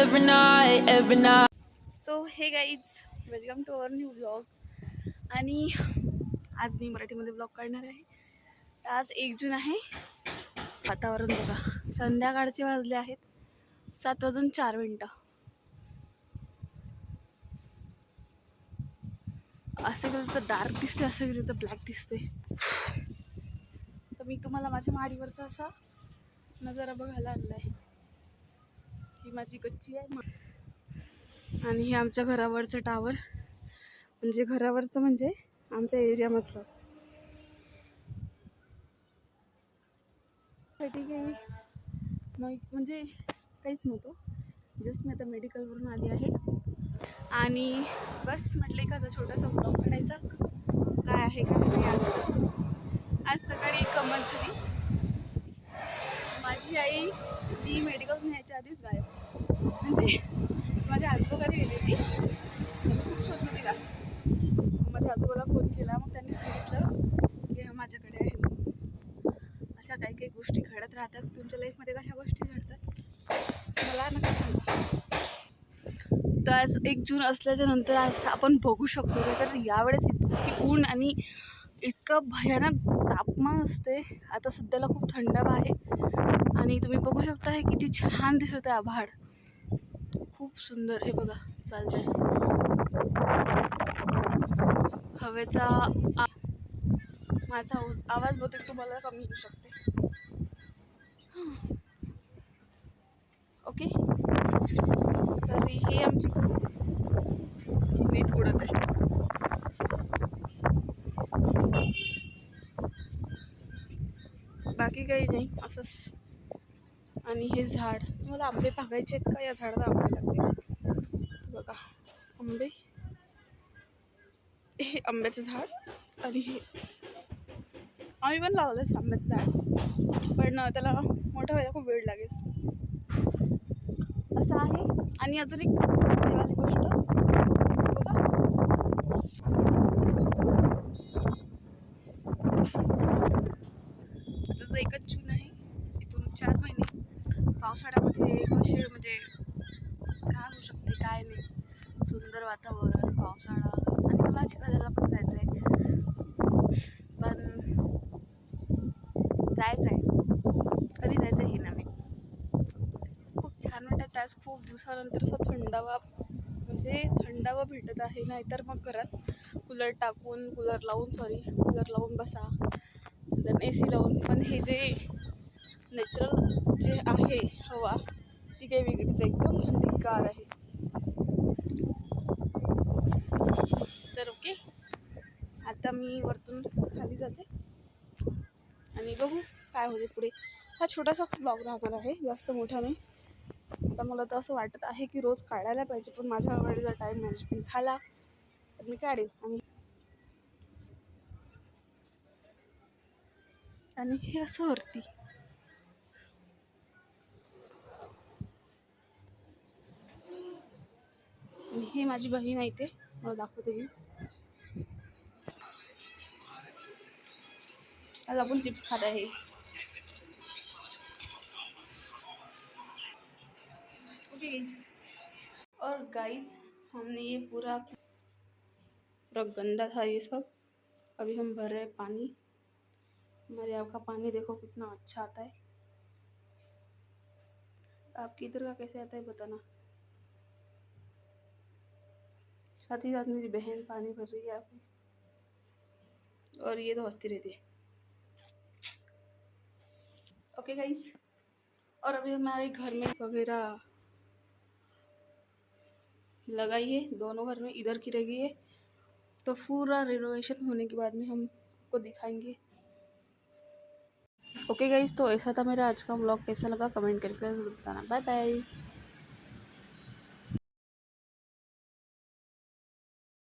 every night. So hey guys, welcome to our new blog. आणि आज मी मराठीमध्ये blog काढणार आहे. आज 1 जून आहे. वातावरण बघा, संध्याकाळचे वाजले आहेत 7:04. असं गेलं तर डार्क दिसते, असं गेलं तर ब्लॅक दिसते. तर मी तुम्हाला माझ्या माडीवरचा असा नजारा बघायला आणलाय. ही माझी गच्ची आहे आणि हे आमच्या घरावरचं टावर. म्हणजे घरावरचं म्हणजे आमच्या एरियामधलं. साठी काही म्हणजे काहीच नव्हतं. जस्ट मी आता मेडिकलवरून आली आहे आणि बस म्हटलं एखादा छोटासा ब्लॉग काढायचा. काय आहे का नाही आज सकाळी एक गंमत झाली. माझी आई मी मेडिकल न्यायच्या आधीच गायब. म्हणजे माझ्या आजोबाकडे गेली होती, खूप शोधलं तिला. माझ्या आजोबाला फोन केला, मग त्यांनी सांगितलं की माझ्याकडे आहे. अशा काही काही गोष्टी घडत राहतात तुमच्या लाईफमध्ये. कशा गोष्टी घडतात मला नका सांगा. तर आज 1 जून असल्याच्या नंतर आज आपण बघू शकतो तर यावेळेस इतकी ऊन आणि इतकं भयानक तापमान असते. आता सध्याला खूप थंडावा आहे आणि तुम्ही बघू शकता हे किती छान दिसत आहे. आभाळ खूप सुंदर. हे बघा चालतंय हवेचा. माझा आवाज बहुतेक तुम्हाला कमी होऊ शकते. ओके, तर ही आमची नीट उडत आहे. बाकी काही नाही असंच. आणि हे झाड, मला आंबे बघायचे आहेत का? या झाडाला आंबे लागते बघा. आंबे, हे आंब्याचं झाड. आणि हे आम्ही पण लावलंच आंब्याचं झाड, पण त्याला मोठा व्हायला खूप वेळ लागेल असं आहे. आणि अजून एक देवाली गोष्ट बघा. जसं 1 जून आहे, इथून 4 महिने पावसाळ्यामध्ये कसे म्हणजे काय होऊ शकते काय नाही. सुंदर वातावरण, पावसाळा. आणि मला चिखलदऱ्याला पण जायचं आहे, पण जायचं आहे. कधी जायचं हे नव्हे. खूप छान वाटत आज. खूप दिवसानंतर असं थंडावा, म्हणजे थंडावा भेटत आहे. नाहीतर मग घरात कूलर लावून बसा, तर AC लावून. पण हे जे नॅचरल जे आहे हवा, ती काही वेगळीच, एकदम थंडीगार आहे. तर ओके, आता मी वरतून खाली जाते आणि बघू काय होते पुढे. हा छोटासा ब्लॉग राहणार आहे, जास्त मोठा नाही. आता मला तर असं वाटत आहे की रोज काढायला पाहिजे, पण माझ्याकडे जर टाईम मॅनेजमेंट झाला तर मी काढेल. आणि हे असं वरती, हे माझी बहीण आहे, ते मला दाखवते मी. आज आपण चिप्स खात आहे. ओके और गाइस, हमने ये पूरा गंदा था ये सब. अभी हम भर रहे पानी. हमारे यहाँ का पानी देखो कितना अच्छा आता है. आपके इधर का कैसे आता है बताना. साथ ही साथ मेरी बहन पानी भर रही है यहाँ पे, और ये तो हंसती रहती है. ओके गाइस, और अभी हमारे घर में वगैरह लगाई है, दोनों घर में. इधर की रह गई है, तो पूरा रिनोवेशन होने के बाद में हम आपको दिखाएंगे. ओके गाइस, तो ऐसा था मेरा आज का व्लॉग. कैसा लगा कमेंट करके बताना. Bye bye.